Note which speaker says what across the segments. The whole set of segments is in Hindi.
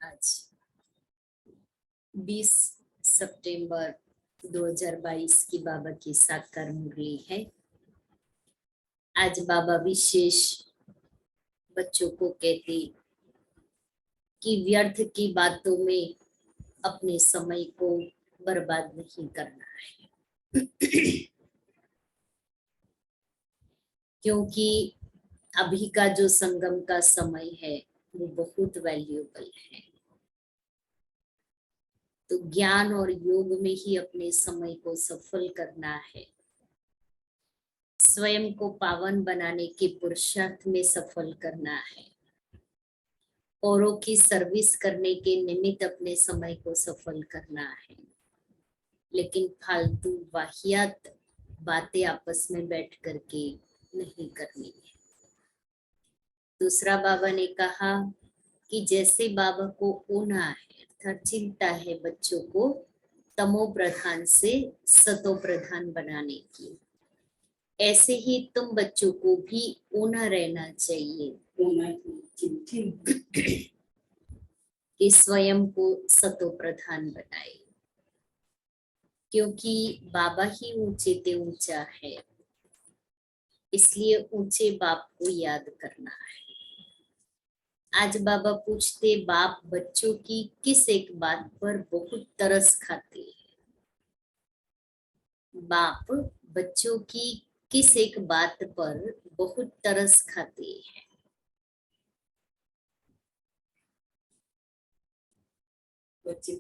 Speaker 1: आज 20 सितंबर 2022 की बाबा की साकार मुरली है। आज बाबा विशेष बच्चों को कहते कि व्यर्थ की बातों में अपने समय को बर्बाद नहीं करना है क्योंकि अभी का जो संगम का समय है वो बहुत वैल्यूएबल है। तो ज्ञान और योग में ही अपने समय को सफल करना है, स्वयं को पावन बनाने के पुरुषार्थ में सफल करना है, औरों की सर्विस करने के निमित्त अपने समय को सफल करना है, लेकिन फालतू वाहियात बातें आपस में बैठ करके नहीं करनी है। दूसरा बाबा ने कहा कि जैसे बाबा को ऊना है अर्थात चिंता है बच्चों को तमो प्रधान से सतो प्रधान बनाने की, ऐसे ही तुम बच्चों को भी ऊना रहना चाहिए कि स्वयं को सतो प्रधान बनाए, क्योंकि बाबा ही ऊंचे ते ऊंचा है, इसलिए ऊंचे बाप को याद करना है। आज बाबा पूछते बाप बच्चों की किस एक बात पर बहुत तरस खाते हैं? बाप बच्चों की किस एक बात पर बहुत तरस खाते हैं?
Speaker 2: बच्चे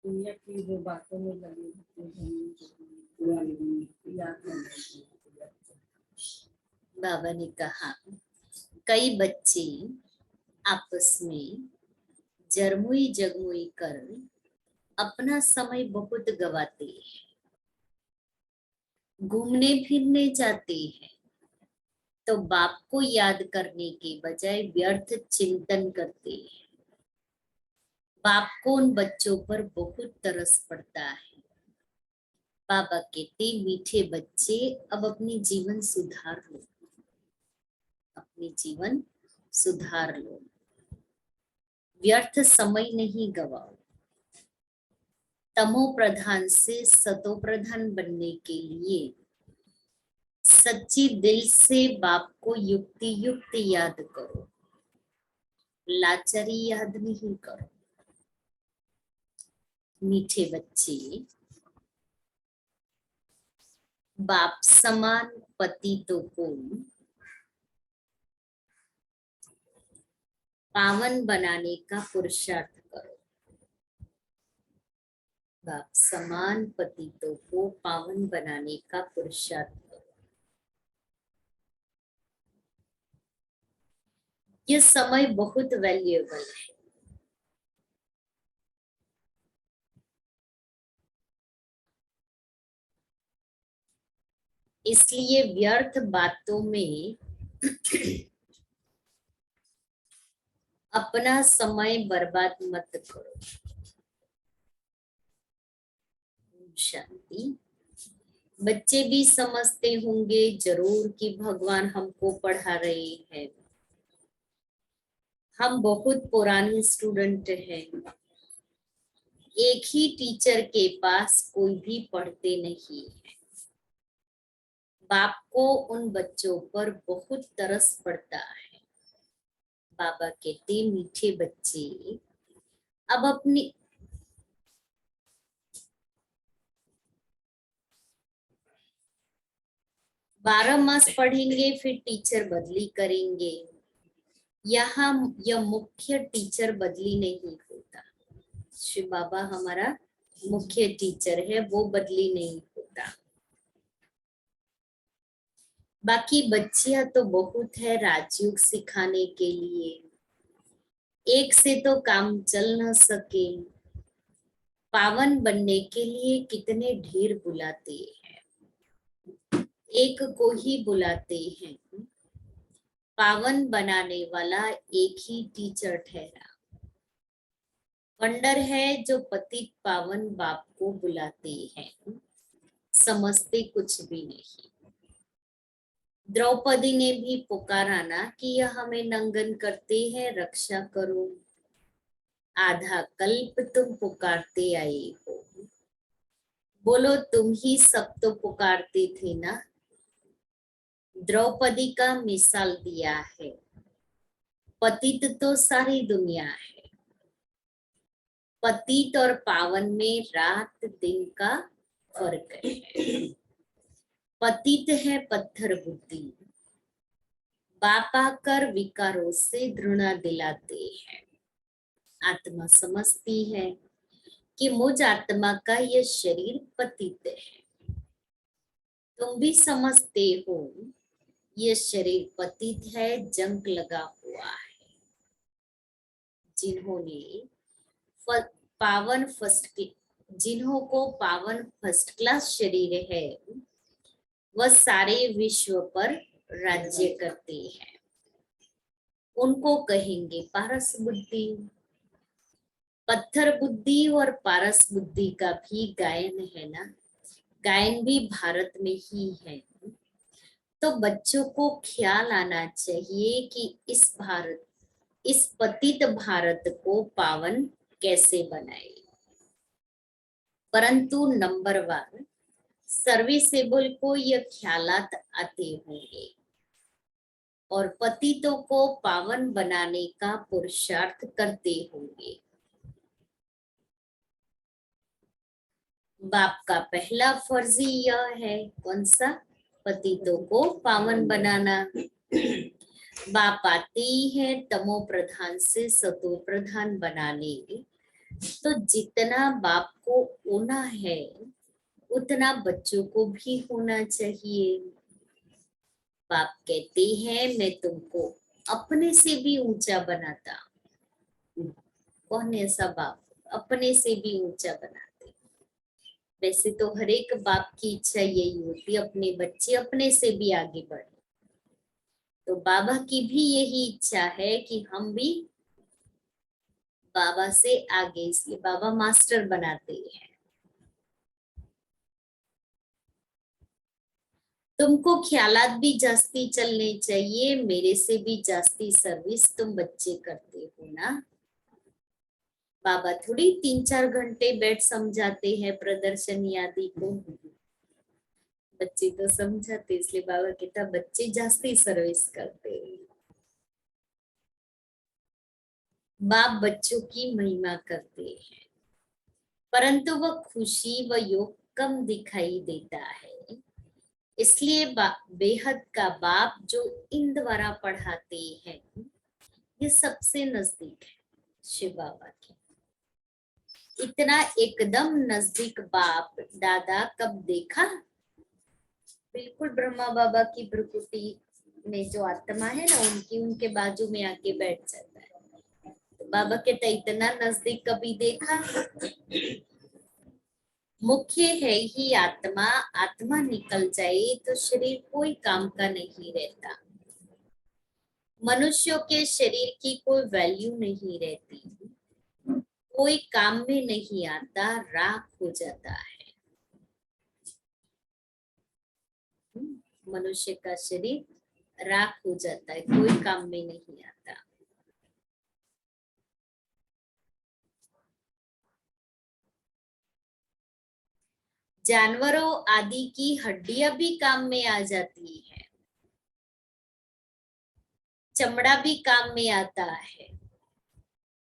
Speaker 2: दुनिया की वो बातों में लगे
Speaker 1: बाबा ने कहा कई बच्चे आपस में जरमुई जगमुई कर अपना समय बहुत गवाते हैं, घूमने फिरने जाते हैं तो बाप को याद करने के बजाय व्यर्थ चिंतन करते हैं। बाप को उन बच्चों पर बहुत तरस पड़ता है। बाबा कहते, मीठे बच्चे अब अपनी जीवन सुधार लो, अपनी जीवन सुधार लो, व्यर्थ समय नहीं गवाओ। तमो प्रधान से सतो प्रधान बनने के लिए सच्ची दिल से बाप को युक्ति युक्त याद करो, लाचारी याद नहीं करो। मीठे बच्चे बाप समान पतितों को पावन बनाने का पुरुषार्थ करो। बाप समान पतितों को पावन बनाने का पुरुषार्थ करो। यह समय बहुत वैल्यूएबल है। इसलिए व्यर्थ बातों में अपना समय बर्बाद मत करो। शांति। बच्चे भी समझते होंगे जरूर कि भगवान हमको पढ़ा रहे हैं। हम बहुत पुराने स्टूडेंट हैं। एक ही टीचर के पास कोई भी पढ़ते नहीं है। बाप को उन बच्चों पर बहुत तरस पड़ता है। बाबा कहते, मीठे बच्चे अब अपनी 12 मास पढ़ेंगे, फिर टीचर बदली करेंगे। यहाँ यह मुख्य टीचर बदली नहीं होता। श्री बाबा हमारा मुख्य टीचर है, वो बदली नहीं होता। बाकी बच्चियां तो बहुत है राजयोग सिखाने के लिए। एक से तो काम चल न सके। पावन बनने के लिए कितने ढेर बुलाते हैं, एक को ही बुलाते हैं। पावन बनाने वाला एक ही टीचर ठहरा। वंडर है जो पतित पावन बाप को बुलाते हैं, समझते कुछ भी नहीं। द्रौपदी ने भी पुकारा ना कि यह हमें नंगन करते हैं, रक्षा करो। आधा कल्प तुम पुकारते आए हो, बोलो तुम ही सब तो पुकारते थे ना। द्रौपदी का मिसाल दिया है। पतित तो सारी दुनिया है। पतित और पावन में रात दिन का फर्क है। पतित है पत्थर बुद्धि, बाप आकर विकारों से घृणा दिलाते हैं। आत्मा समझती है कि मुझ आत्मा का यह शरीर पतित है। तुम भी समझते हो यह शरीर पतित है, जंग लगा हुआ है। जिन्हों को पावन फर्स्ट क्लास शरीर है, वह सारे विश्व पर राज्य करते हैं। उनको कहेंगे पारस बुद्धि। पत्थर बुद्धि और पारस बुद्धि का भी गायन है ना। गायन भी भारत में ही है। तो बच्चों को ख्याल आना चाहिए कि इस पतित भारत को पावन कैसे बनाए। परंतु नंबर 1 सर्विसेबल को यह ख्यालात आते होंगे और पतितों को पावन बनाने का पुरुषार्थ करते होंगे। बाप का पहला फर्ज यह है, कौन सा? पतितों को पावन बनाना। बाप आते ही है तमो प्रधान से सतो प्रधान बनाने। तो जितना बाप को होना है उतना बच्चों को भी होना चाहिए। बाप कहते हैं मैं तुमको अपने से भी ऊंचा बनाता हूं। कौन ऐसा बाप अपने से भी ऊंचा बनाते? वैसे तो हर एक बाप की इच्छा यही होती है, अपने बच्चे अपने से भी आगे बढ़े। तो बाबा की भी यही इच्छा है कि हम भी बाबा से आगे, इसलिए बाबा मास्टर बनाते हैं। तुमको ख्यालात भी जास्ती चलने चाहिए, मेरे से भी जास्ती सर्विस तुम बच्चे करते हो ना। बाबा थोड़ी 3-4 घंटे बैठ समझाते हैं प्रदर्शनी आदि को, बच्चे तो समझाते, इसलिए बाबा कहता बच्चे जास्ती सर्विस करते हैं। बाप बच्चों की महिमा करते हैं, परंतु वह खुशी व योग कम दिखाई देता है। इसलिए बेहद का बाप जो इन द्वारा पढ़ाते हैं, ये सबसे नजदीक है शिव बाबा के। इतना एकदम नजदीक बाप दादा कब देखा? बिल्कुल ब्रह्मा बाबा की प्रकृति में जो आत्मा है ना, उनके बाजू में आके बैठ जाता है। तो बाबा कहता इतना नजदीक कभी देखा? मुख्य है ही आत्मा, आत्मा निकल जाए तो शरीर कोई काम का नहीं रहता। मनुष्यों के शरीर की कोई वैल्यू नहीं रहती, कोई काम में नहीं आता, राख हो जाता है। मनुष्य का शरीर राख हो जाता है, कोई काम में नहीं आता। जानवरों आदि की हड्डियां भी काम में आ जाती है, चमड़ा भी काम में आता है।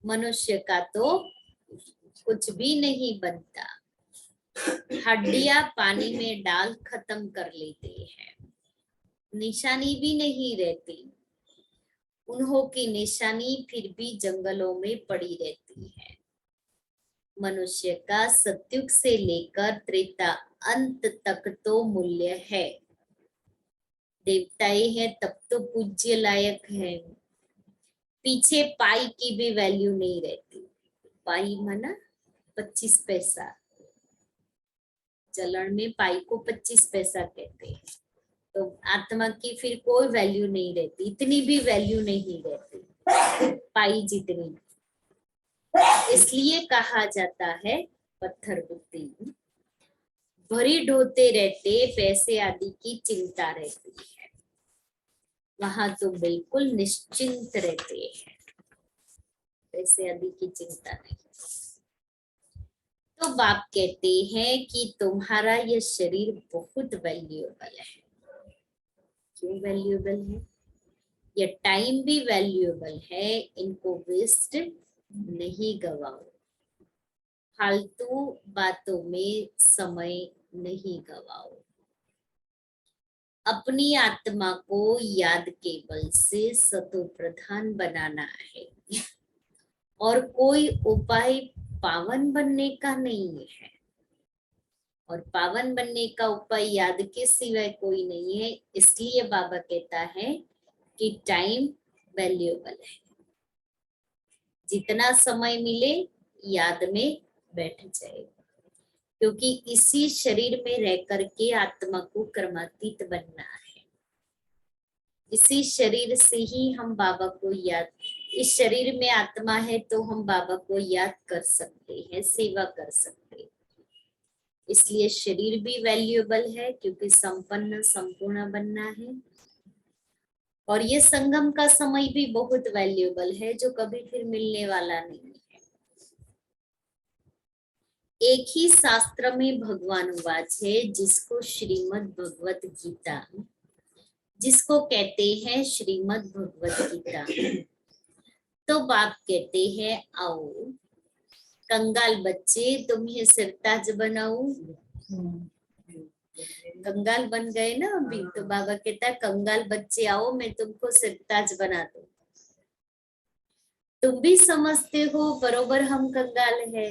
Speaker 1: मनुष्य का तो कुछ भी नहीं बनता, हड्डियां पानी में डाल खत्म कर लेते हैं, निशानी भी नहीं रहती। उन्हों की निशानी फिर भी जंगलों में पड़ी रहती है। मनुष्य का सत्युग से लेकर त्रेता अंत तक तो मूल्य है। देवताएं हैं तब तो पूज्य लायक है। पीछे पाई की भी वैल्यू नहीं रहती। पाई माना 25 पैसा, चलन में पाई को 25 पैसा कहते हैं। तो आत्मा की फिर कोई वैल्यू नहीं रहती, इतनी भी वैल्यू नहीं रहती पाई जितनी। इसलिए कहा जाता है पत्थर बुद्धि। भरी ढोते रहते, पैसे आदि की चिंता रहती है, वहां तो बिल्कुल निश्चिंत रहते हैं, पैसे आदि की चिंता नहीं। तो बाप कहते हैं कि तुम्हारा यह शरीर बहुत वैल्यूएबल है। क्यों वैल्यूएबल है? ये टाइम भी वैल्यूएबल है, इनको वेस्ट नहीं गवाओ, फालतू बातों में समय नहीं गवाओ। अपनी आत्मा को याद के बल से सतो प्रधान बनाना है, और कोई उपाय पावन बनने का नहीं है। और पावन बनने का उपाय याद के सिवाय कोई नहीं है। इसलिए बाबा कहता है कि टाइम वैल्यूएबल है, जितना समय मिले याद में बैठ जाए, क्योंकि इसी शरीर में रह करके आत्मा को कर्मातीत बनना है। इसी शरीर से ही हम बाबा को याद, इस शरीर में आत्मा है तो हम बाबा को याद कर सकते हैं, सेवा कर सकते हैं। इसलिए शरीर भी वैल्यूएबल है, क्योंकि संपन्न संपूर्ण बनना है। और ये संगम का समय भी बहुत वैल्यूएबल है, जो कभी फिर मिलने वाला नहीं है। एक ही शास्त्र में भगवान वाच है, जिसको श्रीमद् भगवत गीता, जिसको कहते हैं श्रीमद् भगवत गीता। तो बाप कहते हैं आओ कंगाल बच्चे, तुम्हें सिरताज बनाऊं। कंगाल बन गए ना अभी, तो बाबा कहता है कंगाल बच्चे आओ, मैं तुमको सिरताज बना दूं। तुम भी समझते हो बरोबर हम कंगाल है,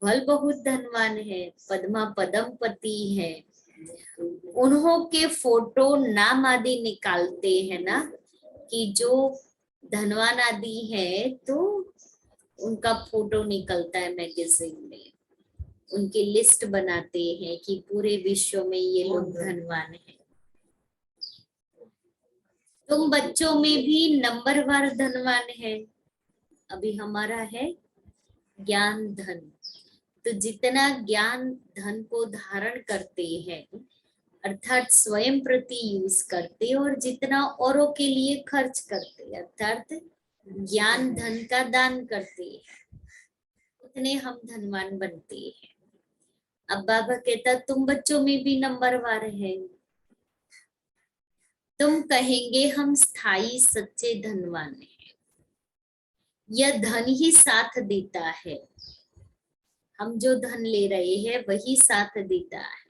Speaker 1: भल बहुत धनवान है, पद्मा पदम पति है। उन्हों के फोटो नाम आदि निकालते हैं ना, कि जो धनवान आदि है तो उनका फोटो निकलता है मैगजीन में, उनकी लिस्ट बनाते हैं कि पूरे विश्व में ये लोग धनवान हैं। तुम बच्चों में भी नंबरवार धनवान है। अभी हमारा है ज्ञान धन। तो जितना ज्ञान धन को धारण करते हैं, अर्थात स्वयं प्रति यूज करते, और जितना औरों के लिए खर्च करते, अर्थात ज्ञान धन का दान करते हैं, उतने हम धनवान बनते हैं। अब बाबा कहता तुम बच्चों में भी नंबरवार है। तुम कहेंगे हम स्थायी सच्चे धनवान हैं। यह धन ही साथ देता है। हम जो धन ले रहे हैं वही साथ देता है।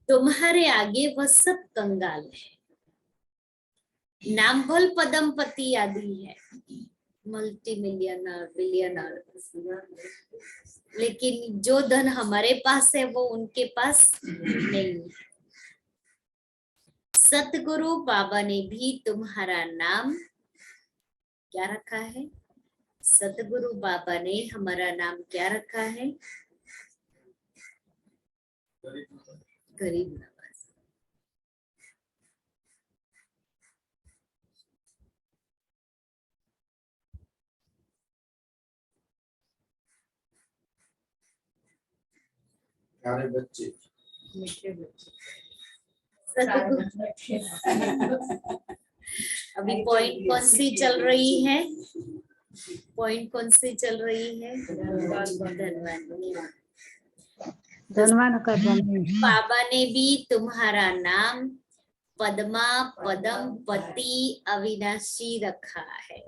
Speaker 1: तुम्हारे आगे वह सब कंगाल है। नाम बोल पदमपति आदि है, मल्टी मिलियनर, बिलियनर, लेकिन जो धन हमारे पास है वो उनके पास नहीं है। सतगुरु बाबा ने भी तुम्हारा नाम क्या रखा है? सतगुरु बाबा ने हमारा नाम क्या रखा है? गरीब नवाज।
Speaker 3: प्यारे बच्चे,
Speaker 2: मीठे बच्चे।
Speaker 1: अभी पॉइंट कौन सी चल रही है? पॉइंट कौन सी चल रही है?
Speaker 4: धनवान का धन।
Speaker 1: बाबा ने भी तुम्हारा नाम पद्मा पदम पति अविनाशी रखा है।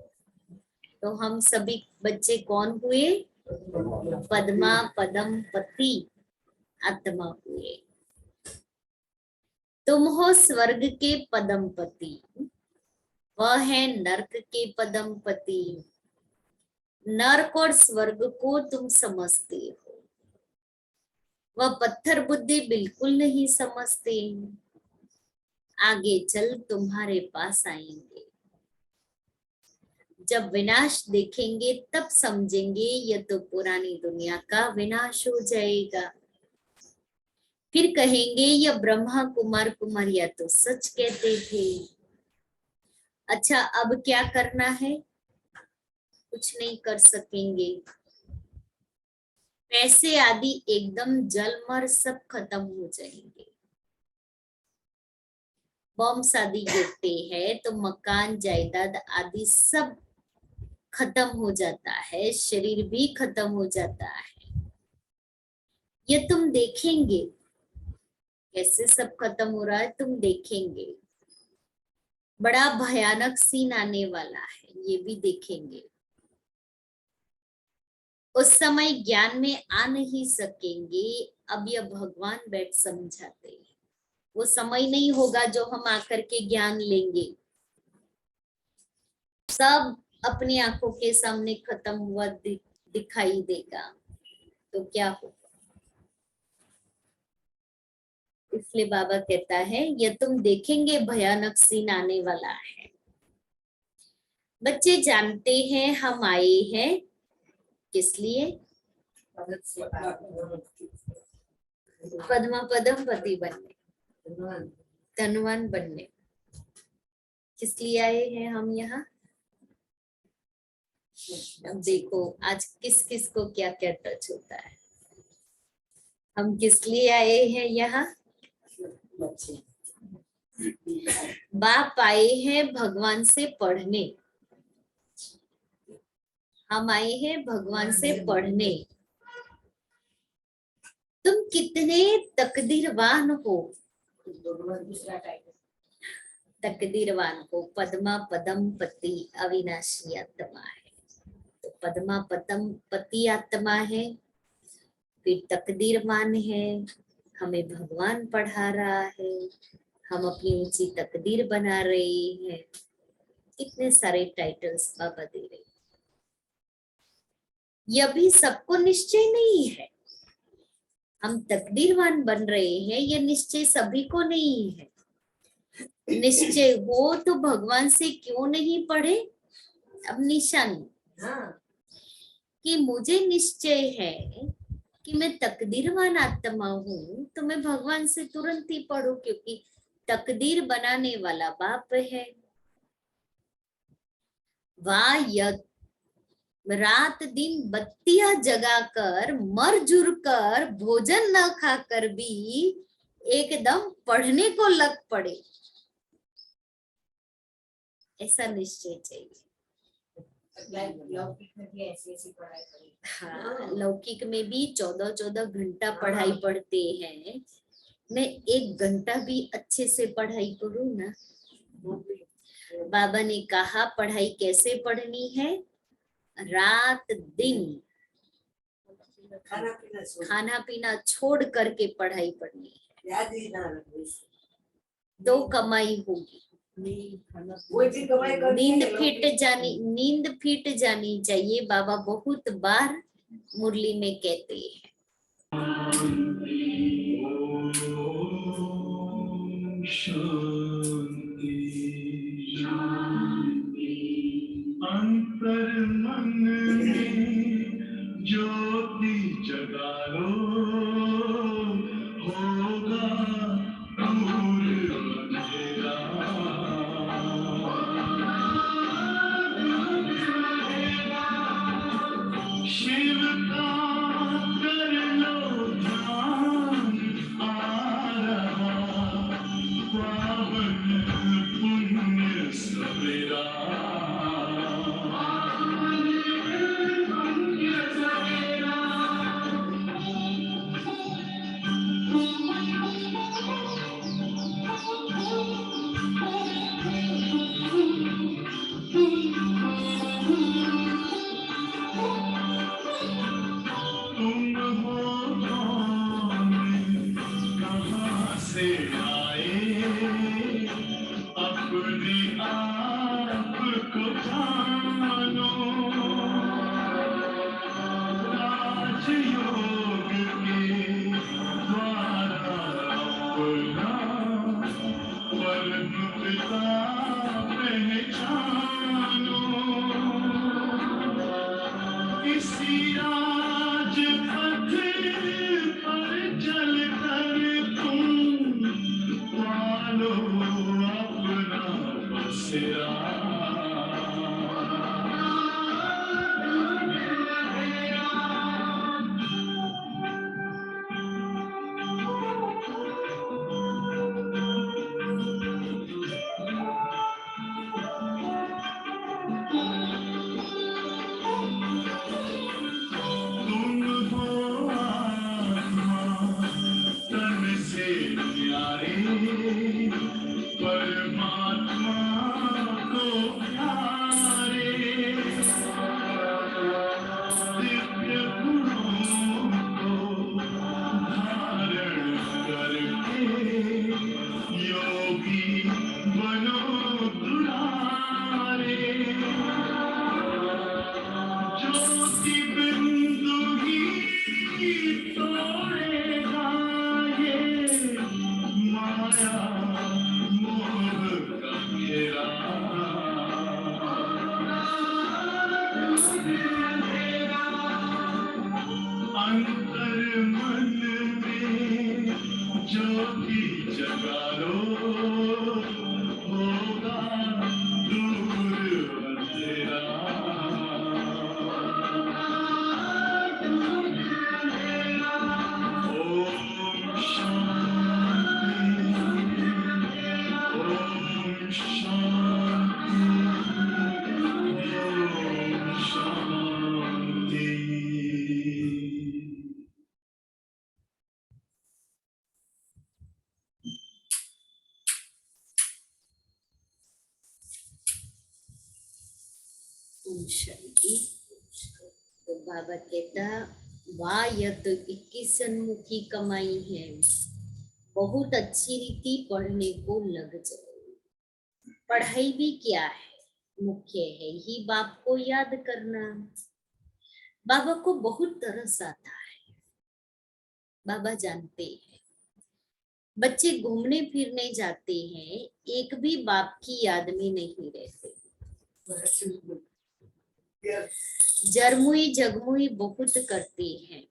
Speaker 1: तो हम सभी बच्चे कौन हुए? पद्मा पदम पति आत्मा हुए। तुम हो स्वर्ग के पदमपति, वह है नर्क के पदमपति। नर्क और स्वर्ग को तुम समझते हो, वह पत्थर बुद्धि बिल्कुल नहीं समझते। आगे चल तुम्हारे पास आएंगे। जब विनाश देखेंगे तब समझेंगे यह तो पुरानी दुनिया का विनाश हो जाएगा। फिर कहेंगे यह ब्रह्मा कुमार कुमारिया तो सच कहते थे। अच्छा, अब क्या करना है? कुछ नहीं कर सकेंगे। पैसे आदि एकदम जलमर सब खत्म हो जाएंगे। बॉम्ब आदि गिरते हैं तो मकान जायदाद आदि सब खत्म हो जाता है, शरीर भी खत्म हो जाता है। ये तुम देखेंगे कैसे सब खत्म हो रहा है, तुम देखेंगे। बड़ा भयानक सीन आने वाला है, ये भी देखेंगे। उस समय ज्ञान में आ नहीं सकेंगे। अब यह भगवान बैठ समझाते हैं। वो समय नहीं होगा जो हम आकर के ज्ञान लेंगे। सब अपनी आंखों के सामने खत्म हुआ दिखाई देगा, तो क्या होगा? इसलिए बाबा कहता है यह तुम देखेंगे भयानक सीन आने वाला है। बच्चे जानते हैं हम आए हैं किस लिए? पद्मा पदम पति बनने, धनवान बनने। किस लिए आए हैं हम यहाँ? अब देखो आज किस किस को क्या क्या टच होता है। हम किस लिए आए हैं यहाँ? बाप आए हैं भगवान से पढ़ने। हम आए हैं भगवान से पढ़ने। तुम कितने तकदीरवान हो। तकदीरवान हो। पद्मा पदम पति अविनाशी आत्मा है। तो पद्मा पदम पति आत्मा है, फिर तकदीरवान है। हमें भगवान पढ़ा रहा है, हम अपनी ऊंची तकदीर बना रहे हैं। कितने सारे टाइटल्स बाबा दे रहे। यह भी सबको निश्चय नहीं है। हम तकदीरवान बन रहे हैं, यह निश्चय सभी को नहीं है। निश्चय हो तो भगवान से क्यों नहीं पढ़े? अब निशानी
Speaker 2: हाँ
Speaker 1: कि मुझे निश्चय है कि मैं तकदीरवान आत्मा हूँ, तो मैं भगवान से तुरंत ही पढ़ूं, क्योंकि तकदीर बनाने वाला बाप है। रात दिन बत्तियां जगाकर मर जुर कर भोजन न खाकर भी एकदम पढ़ने को लग पड़े, ऐसा निश्चय चाहिए।
Speaker 2: लौकिक में भी ऐसी ऐसी पढ़ाई करी।
Speaker 1: हाँ, लौकिक में भी 14-14 घंटा पढ़ाई पढ़ते हैं। मैं 1 घंटा भी अच्छे से पढ़ाई करूँ ना। बाबा ने कहा पढ़ाई कैसे पढ़नी है, रात दिन खाना पीना छोड़ करके पढ़ाई पढ़नी है,
Speaker 2: याद ही ना रहे।
Speaker 1: तो कमाई होगी।
Speaker 2: कोई भी कमाई करनी है,
Speaker 1: नींद फिट जानी चाहिए, बाबा बहुत बार मुरली में कहते हैं।
Speaker 3: शांति अंतर मन में ज्योति जगा लो, होगा दूर अंधेरा। शिव का कर लो ध्यान, आ रहा पावन पुण्य सवेरा। तुम हो कौन, कहाँ से आए, अपने आप को जानो। राजयोग के द्वारा अपना परम पिता पहचानो। इसी राजपथ पर चलकर तुम पालो अपना बसेरा। तुम हो आत्मा तन से न्यारे, परमात्मा को प्यारे। दिव्य गुणों को धारण करके योगी बनो दुलारे। ज्योति बिंदु ही तोड़ेगा ये माया मोह का घेरा। अंतर मन में ज्योति जगा लो, होगा दूर अंधेरा। ओम शांति, ओम शांति, ओम शांति।
Speaker 1: ओम शांति। तो बाबा कहता वाह, यह तो 21 सन्मुखी कमाई है, बहुत अच्छी रीति पढ़ने को लग जाए। पढ़ाई भी क्या है, मुख्य है ही बाप को याद करना। बाबा को बहुत तरस आता है, बाबा जानते हैं। बच्चे घूमने फिरने जाते हैं, एक भी बाप की याद में नहीं रहते। जरमुई जगमुई बहुत करती हैं।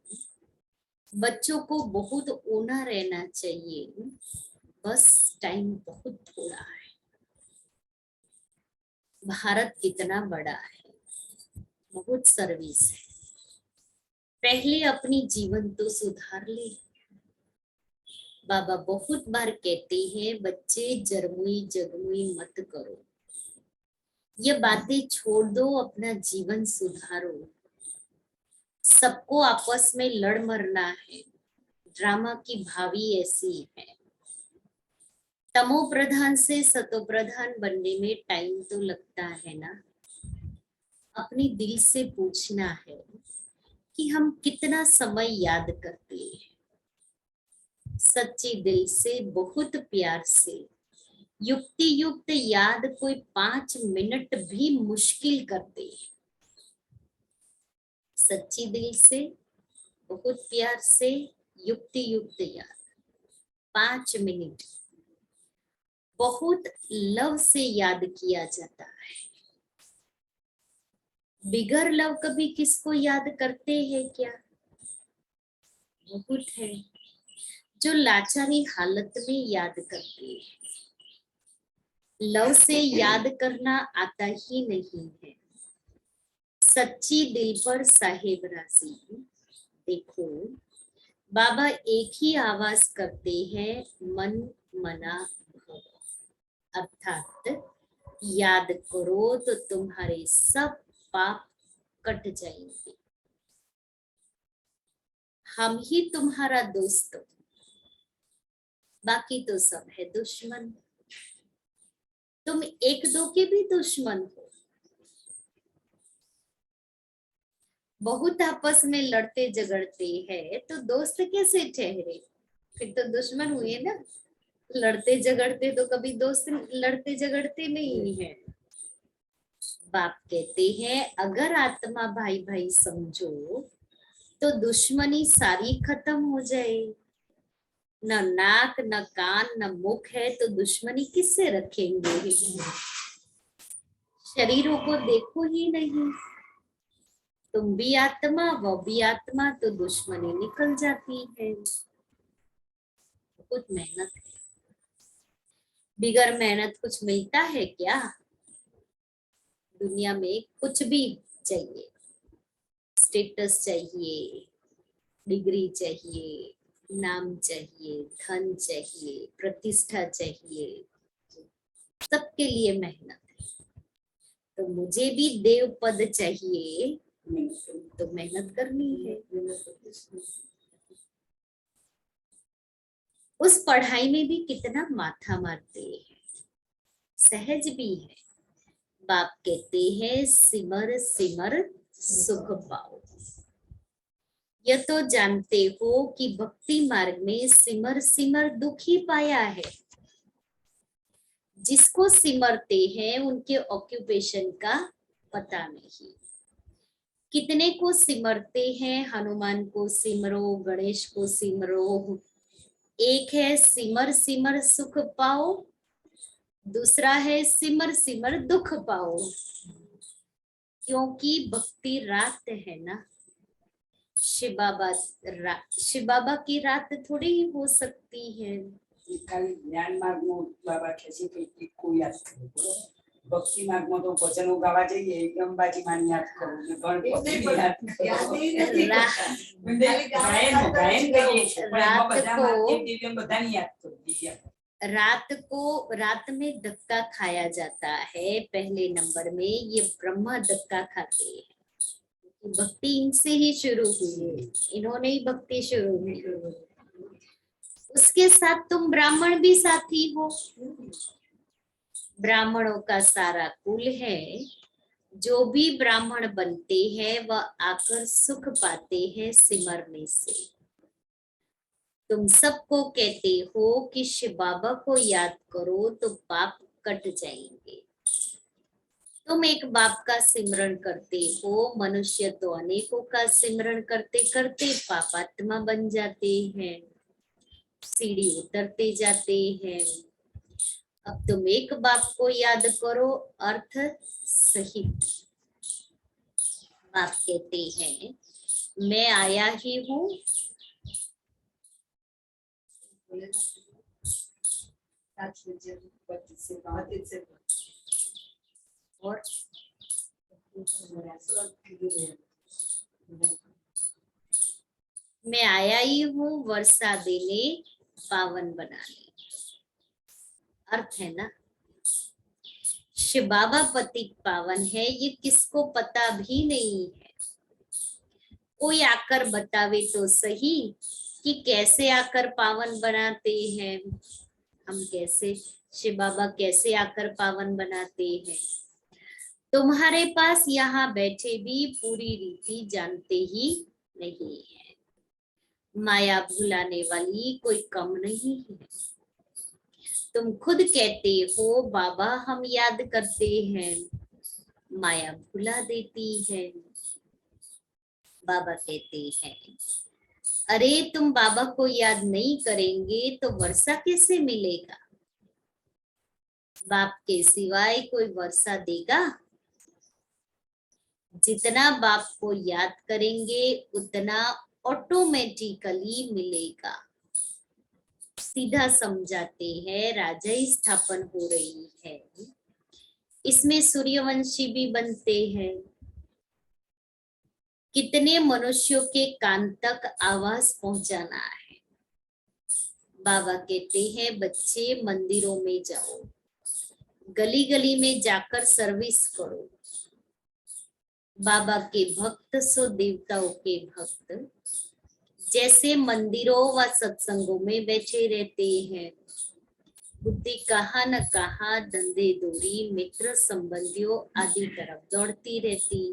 Speaker 1: बच्चों को बहुत ओना रहना चाहिए, बस टाइम बहुत थोड़ा है। भारत कितना बड़ा है, बहुत सर्विस है। पहले अपनी जीवन तो सुधार ले। बाबा बहुत बार कहते हैं बच्चे जरमुई जगमुई मत करो, ये बातें छोड़ दो, अपना जीवन सुधारो। सबको आपस में लड़ मरना है, ड्रामा की भावी ऐसी है। तमो प्रधान से सतो प्रधान बनने में टाइम तो लगता है ना। अपने दिल से पूछना है कि हम कितना समय याद करते हैं। सच्चे दिल से, बहुत प्यार से, युक्ति युक्त याद कोई 5 मिनट भी मुश्किल करते हैं। सच्ची दिल से, बहुत प्यार से, युक्ति युक्त याद 5 मिनट बहुत लव से याद किया जाता है। बिगर लव कभी किसको याद करते हैं क्या? बहुत है जो लाचारी हालत में याद करते हैं। लव से याद करना आता ही नहीं है। सच्ची दिल पर साहेब राजी। देखो बाबा एक ही आवाज करते हैं, मन मना भव, अर्थात याद करो तो तुम्हारे सब पाप कट जाएंगे। हम ही तुम्हारा दोस्त, बाकी तो सब है दुश्मन। तुम एक दो के भी दुश्मन हो। बहुत आपस में लड़ते झगड़ते हैं तो दोस्त कैसे ठहरे? फिर तो दुश्मन हुए ना। लड़ते झगड़ते तो कभी दोस्त लड़ते झगड़ते नहीं है। बाप कहते हैं अगर आत्मा भाई भाई समझो तो दुश्मनी सारी खत्म हो जाए। न नाक न कान न मुख है तो दुश्मनी किससे रखेंगे? शरीरों को देखो ही नहीं। तुम भी आत्मा वो भी आत्मा, तो दुश्मनी निकल जाती है। बहुत मेहनत है। बिगर मेहनत कुछ मिलता है क्या? दुनिया में कुछ भी चाहिए, स्टेटस चाहिए, डिग्री चाहिए, नाम चाहिए, धन चाहिए, प्रतिष्ठा चाहिए, सबके लिए मेहनत है। तो मुझे भी देव पद चाहिए तो मेहनत करनी है। उस पढ़ाई में भी कितना माथा मारते हैं, सहज भी है। बाप कहते हैं सिमर सिमर सुख पाओ। यह तो जानते हो कि भक्ति मार्ग में सिमर सिमर दुख ही पाया है। जिसको सिमरते हैं उनके ऑक्यूपेशन का पता नहीं। कितने को सिमरते हैं, हनुमान को सिमरो, गणेश को सिमरो। एक है सिमर सिमर सुख पाओ, दूसरा है सिमर सिमर दुख पाओ। क्योंकि भक्ति रात है ना। शिव बाबा की रात थोड़ी ही हो सकती है।
Speaker 5: खाली ज्ञान मार्ग में बाबा कहते हैं कि कोई याद करो, भक्ति मार्ग में तो भजनों गावा चाहिए, एकदम बाजी मानी याद करो, गणपति याद
Speaker 1: करो। रात में धक्का खाया जाता है। पहले नंबर में ये ब्रह्मा धक्का खाते हैं। भक्ति इनसे ही शुरू हुई, इन्होंने ही भक्ति शुरू की। उसके साथ तुम ब्राह्मण भी साथी हो। ब्राह्मणों का सारा कुल है। जो भी ब्राह्मण बनते हैं वह आकर सुख पाते हैं सिमरने से। तुम सबको कहते हो कि शिव बाबा को याद करो तो पाप कट जाएंगे। तुम एक बाप का सिमरण करते हो, मनुष्य तो अनेकों का सिमरण करते करते पापात्मा बन जाते हैं, सीढ़ी उतरते जाते हैं। अब तुम एक बाप को याद करो अर्थ सहित। आप कहते हैं मैं आया ही हूँ और मैं आया ही हूँ वर्षा देने पावन बनाने। अर्थ है ना, शिव बाबा पतित पावन है, ये किसको पता भी नहीं है। कोई आकर बतावे तो सही कि कैसे आकर पावन बनाते हैं। हम कैसे, शिव बाबा कैसे आकर पावन बनाते हैं। तुम्हारे पास यहाँ बैठे भी पूरी रीति जानते ही नहीं है। माया भुलाने वाली कोई कम नहीं है। तुम खुद कहते हो बाबा हम याद करते हैं, माया भुला देती है। बाबा कहते हैं अरे तुम बाबा को याद नहीं करेंगे तो वर्षा कैसे मिलेगा। बाप के सिवाय कोई वर्षा देगा। जितना बाप को याद करेंगे उतना ऑटोमेटिकली मिलेगा। सीधा समझाते हैं, राजा स्थापन हो रही है, इसमें सूर्यवंशी भी बनते हैं। कितने मनुष्यों के कान तक आवाज पहुंचाना है। बाबा कहते हैं बच्चे मंदिरों में जाओ, गली गली में जाकर सर्विस करो। बाबा के भक्त सो देवताओं के भक्त, जैसे मंदिरों व सत्संगों में बैठे रहते हैं। बुद्धि कहाँ न कहाँ धंधे दूरी मित्र संबंधियों आदि तरफ दौड़ती रहती,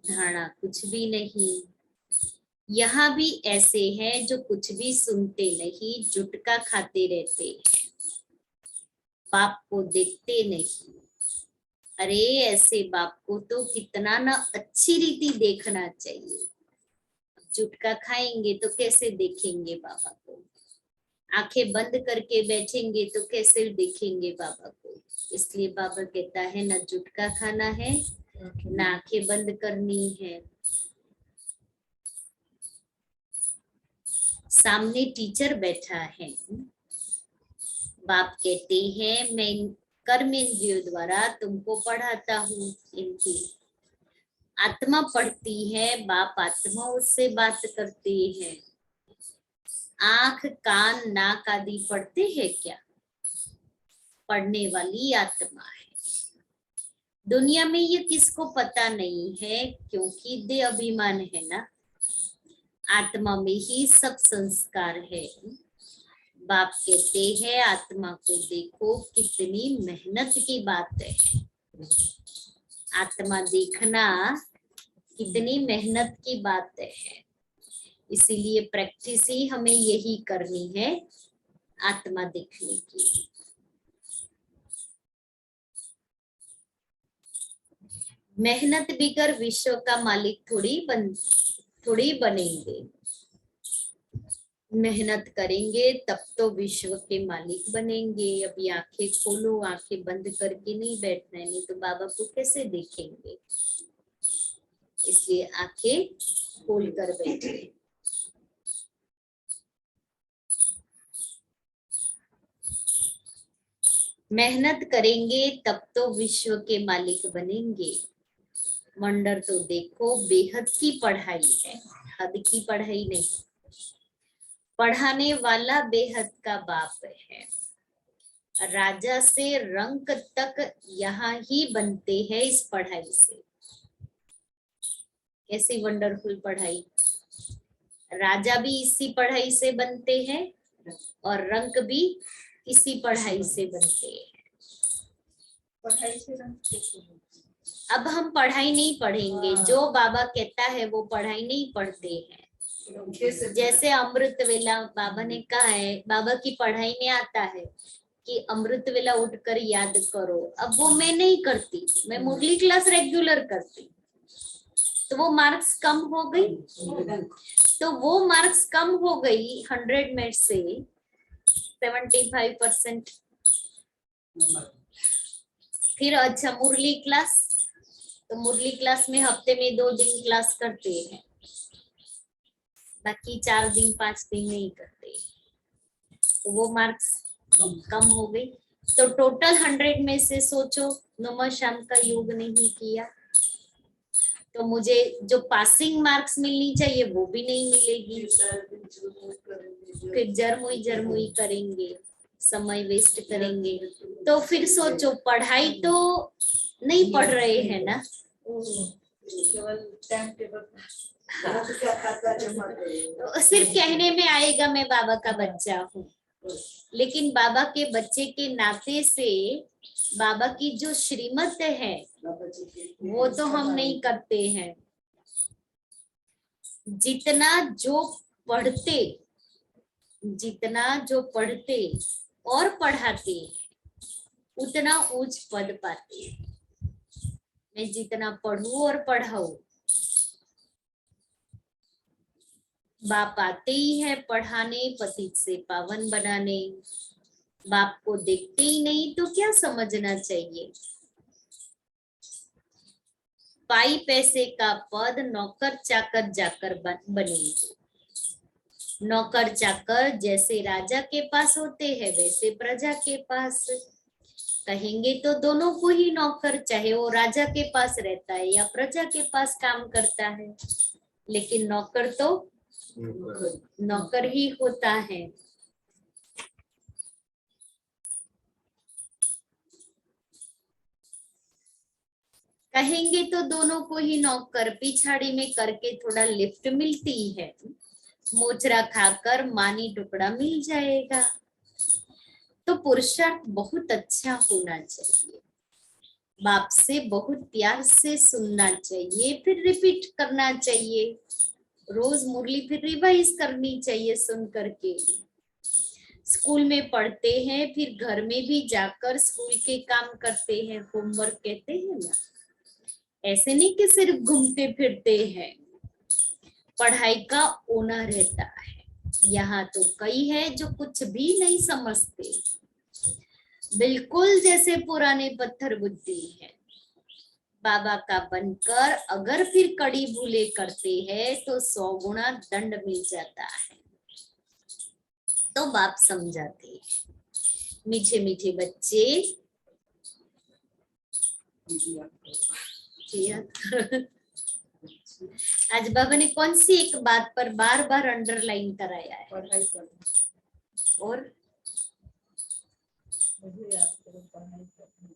Speaker 1: धारणा कुछ भी नहीं। यहाँ भी ऐसे हैं जो कुछ भी सुनते नहीं, जुटका खाते रहते हैं, बाप को देखते नहीं। अरे ऐसे बाप को तो कितना ना अच्छी रीति देखना चाहिए। जुटका खाएंगे तो कैसे देखेंगे बाबा को, आंखें बंद करके बैठेंगे तो कैसे देखेंगे बाबा को। इसलिए बाबा कहता है ना जुटका खाना है ना आंखें बंद करनी है। सामने टीचर बैठा है, बाप कहते हैं मैं कर्मेंद्रियों द्वारा तुमको पढ़ाता हूँ। इनकी आत्मा पढ़ती है, बाप आत्मा उससे बात करते हैं। आंख कान नाक आदि पढ़ते हैं क्या, पढ़ने वाली आत्मा है। दुनिया में ये किसको पता नहीं है, क्योंकि देह अभिमान है ना। आत्मा में ही सब संस्कार है। बाप कहते हैं आत्मा को देखो कितनी मेहनत की बात है। आत्मा देखना कितनी मेहनत की बात है। इसीलिए प्रैक्टिस ही हमें यही करनी है, आत्मा देखने की। मेहनत बिगर विश्व का मालिक थोड़ी बनेंगे। मेहनत करेंगे तब तो विश्व के मालिक बनेंगे। अभी आंखें खोलो, आंखें बंद करके नहीं बैठना है, नहीं तो बाबा को कैसे देखेंगे। इसलिए आंखें खोल कर बैठे। मेहनत करेंगे तब तो विश्व के मालिक बनेंगे। मंडर तो देखो बेहद की पढ़ाई है, हद की पढ़ाई नहीं। पढ़ाने वाला बेहद का बाप है। राजा से रंक तक यहाँ ही बनते हैं इस पढ़ाई से। कैसी वंडरफुल पढ़ाई। राजा भी इसी पढ़ाई से बनते हैं और रंक भी इसी पढ़ाई से बनते हैं।
Speaker 2: पढ़ाई से रंग कैसे होती?
Speaker 1: अब हम पढ़ाई नहीं पढ़ेंगे, जो बाबा कहता है वो पढ़ाई नहीं पढ़ते हैं। जैसे अमृत वेला बाबा ने कहा है, बाबा की पढ़ाई में आता है कि अमृत वेला उठकर याद करो। अब वो मैं नहीं करती, मैं मुरली क्लास रेगुलर करती, तो वो मार्क्स कम हो गई। तो वो मार्क्स कम हो गई 100 में से 75%। फिर अच्छा मुरली क्लास, तो मुरली क्लास में हफ्ते में 2 दिन क्लास करते हैं, बाकी 4 दिन 5 दिन नहीं करते, तो वो मार्क्स कम हो गई। तो टोटल 100 में से सोचो नमः शाम का योग नहीं किया तो मुझे जो पासिंग मार्क्स मिलनी चाहिए वो भी नहीं मिलेगी। फिर जरमुई करेंगे, समय वेस्ट करेंगे। तो फिर सोचो पढ़ाई तो नहीं पढ़ रहे हैं ना,
Speaker 2: केवल टाइम टेबल का खाता जमा करेंगे।
Speaker 1: तो सिर्फ कहने में आएगा मैं बाबा का बच्चा हूँ, लेकिन बाबा के बच्चे के नाते से बाबा की जो श्रीमत है वो तो हम नहीं करते हैं। जितना जो पढ़ते और पढ़ाते उतना ऊंच पद पाते। मैं जितना पढ़ूं और पढ़ाऊं, बाप आते ही है पढ़ाने, पतित से पावन बनाने। बाप को देखते ही नहीं तो क्या समझना चाहिए। पाई पैसे का पद नौकर चाकर जाकर बनेंगे। नौकर चाकर जैसे राजा के पास होते हैं वैसे प्रजा के पास। कहेंगे तो दोनों को ही नौकर, चाहे वो राजा के पास रहता है या प्रजा के पास काम करता है, लेकिन नौकर तो नौकर ही होता है। कहेंगे तो दोनों को ही नौकर, पिछाड़ी में करके थोड़ा लिफ्ट मिलती है, मोचरा खाकर मानी टुकड़ा मिल जाएगा। तो पुरुषार्थ बहुत अच्छा होना चाहिए, बाप से बहुत प्यार से सुनना चाहिए, फिर रिपीट करना चाहिए, रोज मुरली फिर रिवाइज करनी चाहिए सुन करके। स्कूल में पढ़ते हैं फिर घर में भी जाकर स्कूल के काम करते हैं, होमवर्क कहते हैं ना। ऐसे नहीं कि सिर्फ घूमते फिरते हैं, पढ़ाई का ओना रहता है। यहाँ तो कई है जो कुछ भी नहीं समझते, बिल्कुल जैसे पुराने पत्थर बुद्धि है। बाबा का बनकर अगर फिर कड़ी भूले करते हैं तो 100 गुना दंड मिल जाता है। तो बाप समझाते हैं, मीठे मीठे बच्चे आज बाबा ने कौन सी एक बात पर बार बार अंडरलाइन कराया है?
Speaker 2: पढ़ाई करना
Speaker 1: और
Speaker 2: मुझे याद करो, पढ़ाई करना,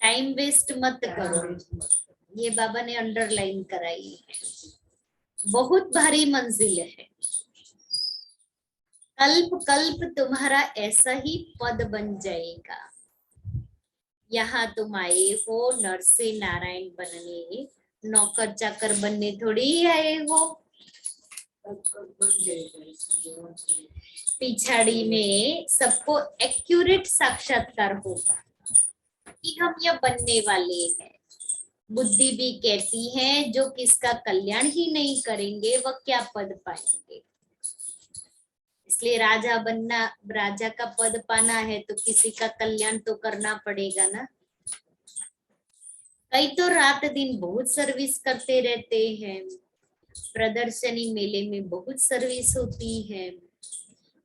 Speaker 1: टाइम वेस्ट मत करो, ये बाबा ने अंडरलाइन कराई है। बहुत भारी मंजिल है, कल्प कल्प तुम्हारा ऐसा ही पद बन जाएगा। यहाँ तुम आए हो नर से नारायण बनने, नौकर चाकर बनने थोड़ी आए हो। पिछाड़ी में सबको एक्यूरेट साक्षात्कार होगा कि हम यह बनने वाले हैं। बुद्धि भी कहती है जो किसका कल्याण ही नहीं करेंगे वह क्या पद पाएंगे। इसलिए राजा बनना, राजा का पद पाना है तो किसी का कल्याण तो करना पड़ेगा ना। कई तो रात दिन बहुत सर्विस करते रहते हैं, प्रदर्शनी मेले में बहुत सर्विस होती है।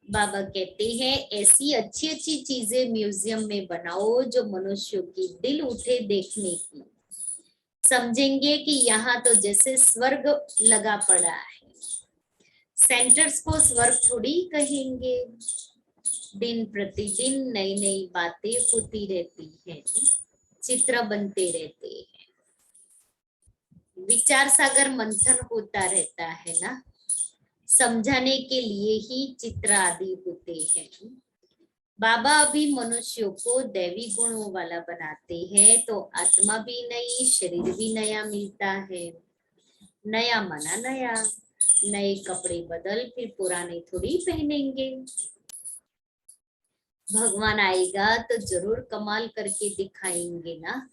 Speaker 1: बाबा कहते हैं ऐसी अच्छी अच्छी चीजें म्यूजियम में बनाओ जो मनुष्यों की दिल उठे देखने की। समझेंगे कि यहाँ तो जैसे स्वर्ग लगा पड़ा है। सेंटर्स को स्वर्ग थोड़ी कहेंगे। दिन प्रतिदिन नई नई बातें होती रहती हैं, चित्र बनते रहते हैं, विचार सागर मंथन होता रहता है ना। समझाने के लिए ही चित्र आदि होते हैं। बाबा अभी मनुष्यों को दैवी गुणों वाला बनाते हैं तो आत्मा भी नई, शरीर भी नया मिलता है। नया माना नया, नए कपड़े बदल फिर पुराने थोड़ी पहनेंगे। भगवान आएगा तो जरूर कमाल करके दिखाएंगे ना।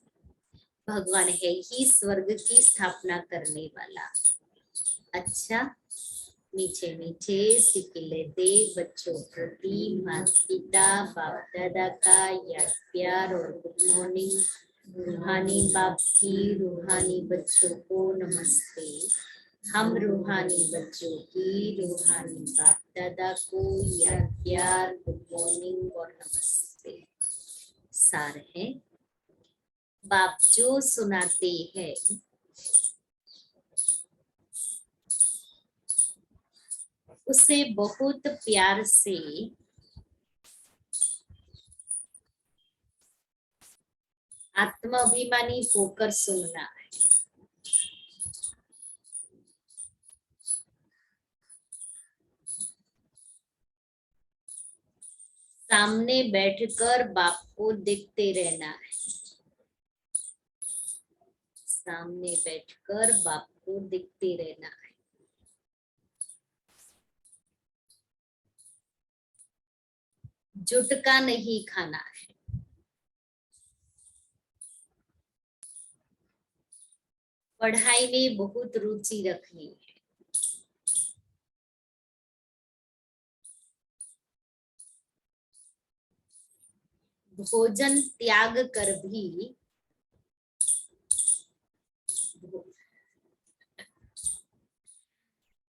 Speaker 1: भगवान है ही स्वर्ग की स्थापना करने वाला। अच्छा, मीठे मीठे सीख लेते बच्चों प्रति माता पिता बाप दादा का याद प्यार और गुड मॉर्निंग। रूहानी बाप की रूहानी बच्चों को नमस्ते। हम रूहानी बच्चों की रूहानी बाप दादा को याद प्यार गुड मॉर्निंग और नमस्ते। सार है, बाप जो सुनाते हैं उसे बहुत प्यार से आत्माभिमानी होकर सुनना है। सामने बैठकर बाप को देखते रहना है। सामने बैठकर बाप को देखते रहना है। जुटका नहीं खाना है। पढ़ाई में बहुत रुचि रखनी है। भोजन त्याग कर भी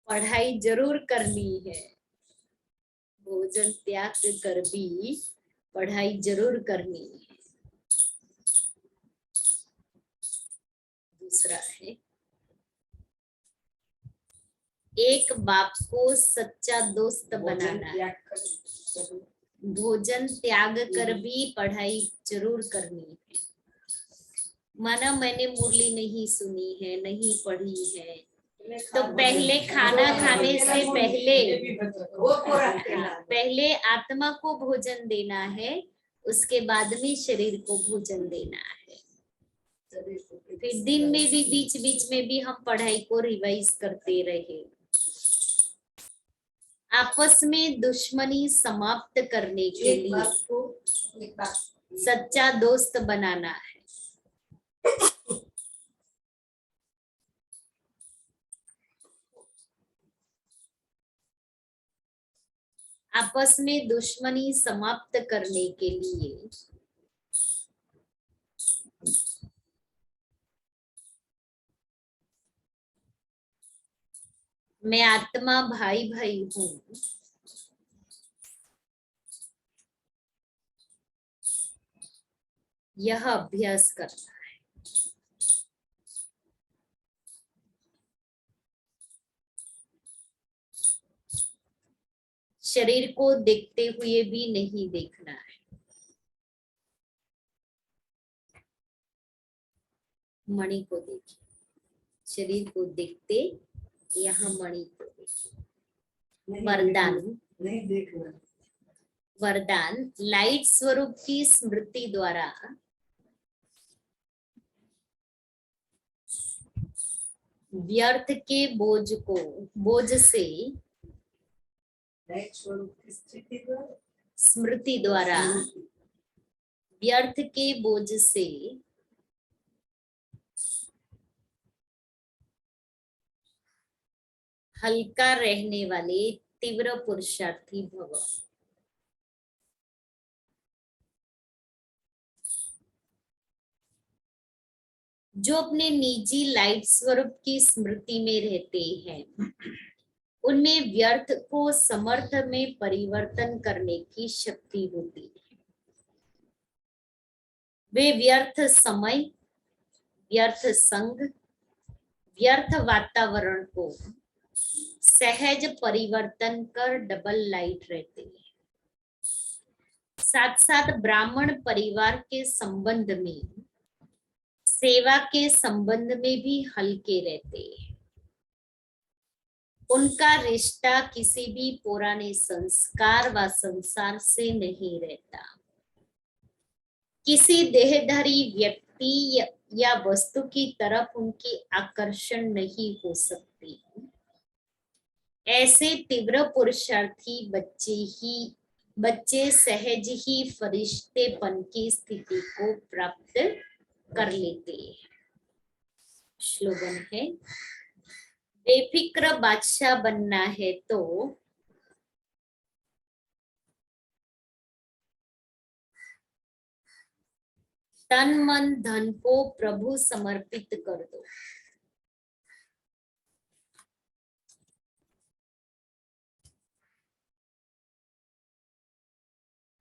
Speaker 1: पढ़ाई जरूर करनी है। भोजन त्याग कर भी पढ़ाई जरूर करनी है। दूसरा है, एक बाप को सच्चा दोस्त बनाना है। भोजन त्याग कर भी पढ़ाई जरूर करनी है। माना मैंने मुरली नहीं सुनी है, नहीं पढ़ी है, तो पहले खाना खाने से पहले आत्मा को भोजन देना है, उसके बाद में शरीर को भोजन देना है। फिर दिन में भी बीच बीच में भी हम पढ़ाई को रिवाइज करते रहे। आपस में दुश्मनी समाप्त करने के लिए सच्चा दोस्त बनाना है। आपस में दुश्मनी समाप्त करने के लिए मैं आत्मा भाई भाई हूं, यह अभ्यास करना है। शरीर को देखते हुए भी नहीं देखना है। मणि को देखिए, शरीर को देखते यहाँ मणि को देखिए। वरदान
Speaker 2: नहीं देखना।
Speaker 1: वरदान लाइट स्वरूप की स्मृति द्वारा व्यर्थ के बोझ से
Speaker 2: स्वरूप की स्थिति द्वारा
Speaker 1: स्मृति द्वारा व्यर्थ के बोझ से हल्का रहने वाले तीव्र पुरुषार्थी भव। जो अपने निजी लाइट स्वरूप की स्मृति में रहते हैं, उनमें व्यर्थ को समर्थ में परिवर्तन करने की शक्ति होती है। वे व्यर्थ समय, व्यर्थ संग, व्यर्थ वातावरण को सहज परिवर्तन कर डबल लाइट रहते हैं। साथ साथ ब्राह्मण परिवार के संबंध में, सेवा के संबंध में भी हल्के रहते हैं। उनका रिश्ता किसी भी पुराने संस्कार व संसार से नहीं रहता। किसी देहधारी व्यक्ति या वस्तु की तरफ उनकी आकर्षण नहीं हो सकती। ऐसे तीव्र पुरुषार्थी बच्चे सहज ही फरिश्तेपन की स्थिति को प्राप्त कर लेते हैं। श्लोगन है, बेफिक्र बादशाह बनना है तो तन मन धन को प्रभु समर्पित कर दो।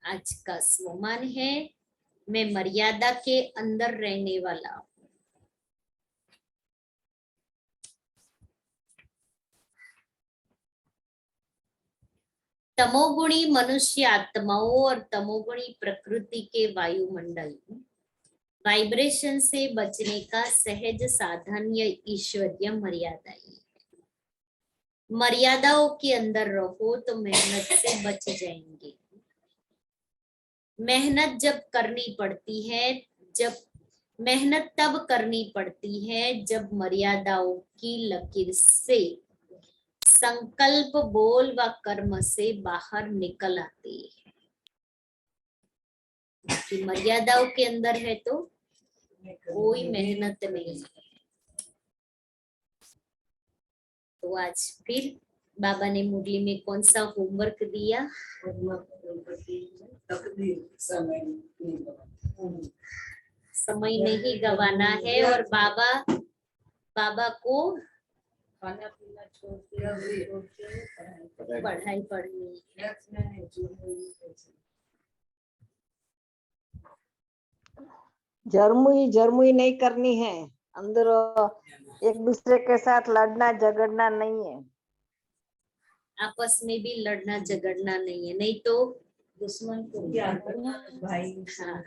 Speaker 1: आज का स्लोगन है, मैं मर्यादा के अंदर रहने वाला हूं। तमोगुणी मनुष्य आत्माओं और तमोगुणी प्रकृति के वायुमंडल वाइब्रेशन से बचने का सहज साधन या ईश्वरीय मर्यादा ही है। मर्यादाओं के अंदर रहो तो मेहनत से बच जाएंगे। मेहनत जब करनी पड़ती है, जब मेहनत तब करनी पड़ती है जब मर्यादाओं की लकीर से संकल्प बोल व कर्म से बाहर निकल आते हैं। कि मर्यादाओं के अंदर है तो कोई मेहनत नहीं। तो आज फिर बाबा ने मुरली में कौन सा होमवर्क दिया? समय नहीं गवाना है और बाबा को
Speaker 2: खाना पीना छोड़ के
Speaker 1: पढ़ाई पढ़नी है।
Speaker 4: जरमुई नहीं करनी है। अंदर एक दूसरे के साथ लड़ना झगड़ना नहीं है।
Speaker 1: आपस में भी लड़ना झगड़ना नहीं है, नहीं तो
Speaker 2: दुश्मन को प्यार करना भाई।
Speaker 1: हाँ।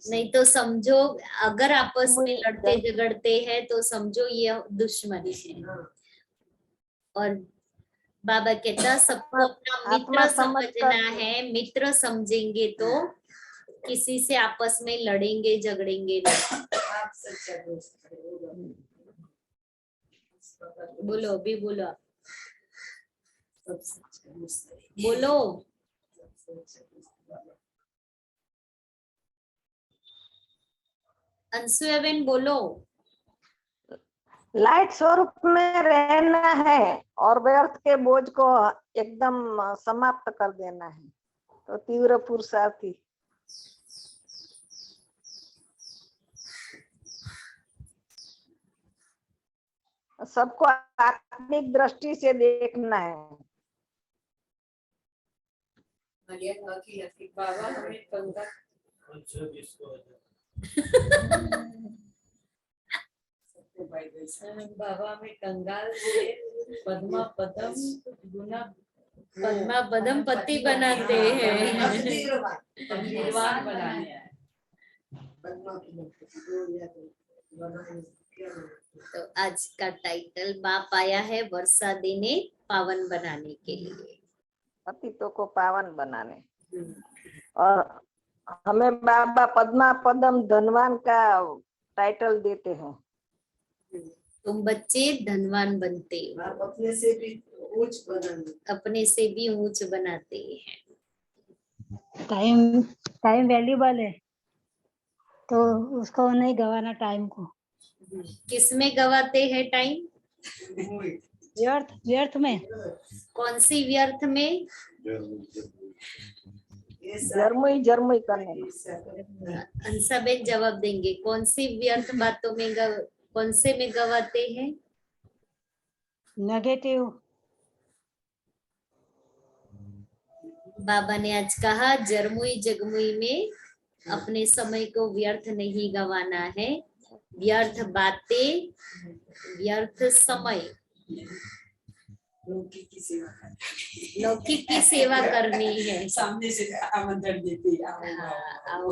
Speaker 1: नहीं तो समझो अगर आपस में लड़ते झगड़ते हैं तो समझो ये दुश्मनी है। और बाबा कहता सबको अपना मित्र समझना है। मित्र समझेंगे तो किसी से आपस में लड़ेंगे झगड़ेंगे नहीं।
Speaker 2: आप सच्चा दोस्त
Speaker 1: बोलो भी बोलो आप।
Speaker 2: सब सच्चा दोस्त
Speaker 1: बोलो अंशुबेन बोलो।
Speaker 4: लाइट स्वरूप में रहना है और व्यर्थ के बोझ को एकदम समाप्त कर देना है। तो तीव्र पुरुषार्थी सबको आत्मिक दृष्टि से देखना है।
Speaker 2: बाबा हमें कंगा बाबा में कंगाल से पद्मा पदम गुना
Speaker 1: पद्मा पदम पति बनाते हैं।
Speaker 2: निर्वाण बनाने हैं।
Speaker 1: तो आज का टाइटल बाप आया है वर्षा देने पावन बनाने के लिए,
Speaker 4: पतितों को पावन बनाने। और हमें बाबा पद्मा पदम धनवान का टाइटल देते हैं।
Speaker 1: तुम बच्चे धनवान बनते हो,
Speaker 2: आप अपने से भी ऊंच बनाने।
Speaker 1: अपने से भी ऊंच बनाते हैं।
Speaker 4: टाइम वैल्यूबल है तो उसको नहीं गवाना। टाइम को
Speaker 1: किसमें गवाते हैं टाइम?
Speaker 4: व्यर्थ में।
Speaker 1: कौन सी व्यर्थ में?
Speaker 4: जरमुई करने में।
Speaker 1: अंसाबेन जवाब देंगे। कौन सी व्यर्थ बातों में कौन से में गवाते हैं?
Speaker 4: नेगेटिव।
Speaker 1: बाबा ने आज कहा जरमुई जगमुई में अपने समय को व्यर्थ नहीं गवाना है। व्यर्थ बातें, व्यर्थ समय,
Speaker 2: लौकिक की सेवा करनी।
Speaker 1: लौकिक की सेवा करनी है।
Speaker 2: सामने से आमंत्रण देते हैं,
Speaker 1: आओ आओ।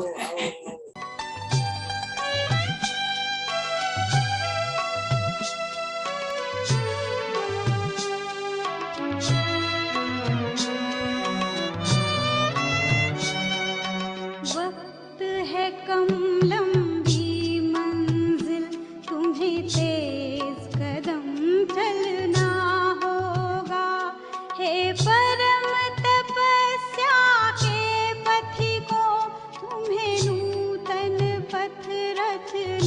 Speaker 6: वक्त है कम लंबी मंजिल, तुम्हें तेज कदम चलना होगा। हे परम तपस्या के पथिकों, तुम्हें नूतन पथ रचना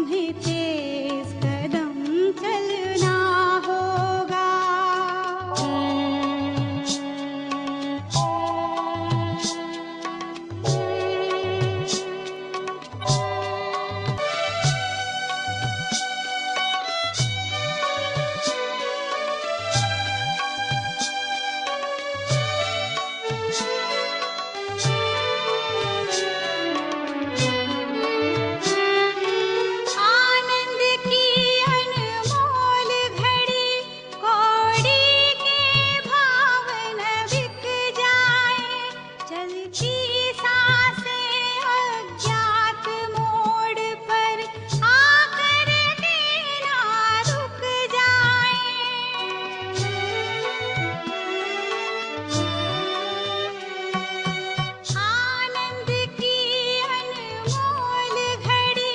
Speaker 6: तुम्हें तेज कदम चलना होगा। आनंद की अनमोल घड़ी कौड़ी के भाव न बिक जाए, चलती सांसें अज्ञात मोड़ पर आकर के ना रुक जाए। आनंद की अनमोल घड़ी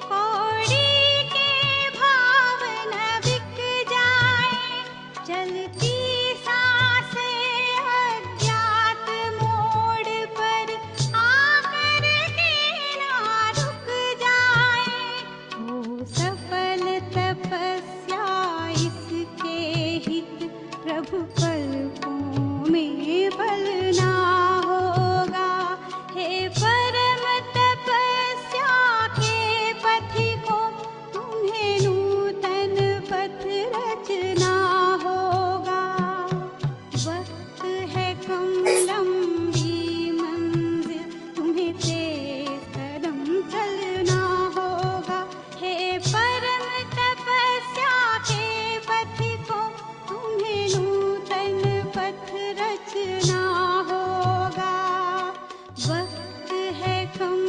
Speaker 6: कौड़ी के भाव न बिक जाए, चलती सांसें अज्ञात मोड़ पर आकर के ना रुक जाए। हो सफल तपस्या इसके हित प्रभु पलकों में पलना होगा। हे परम तपस्या के पथिकों, तुम्हें नूतन पथ रचना होगा। वक्त है कम लंबी मंजिल, तुम्हें तेज कदम चलना होगा। हे परम तपस्या के पथिकों, तुम्हें नूतन पथ रचना होगा। वक्त है कम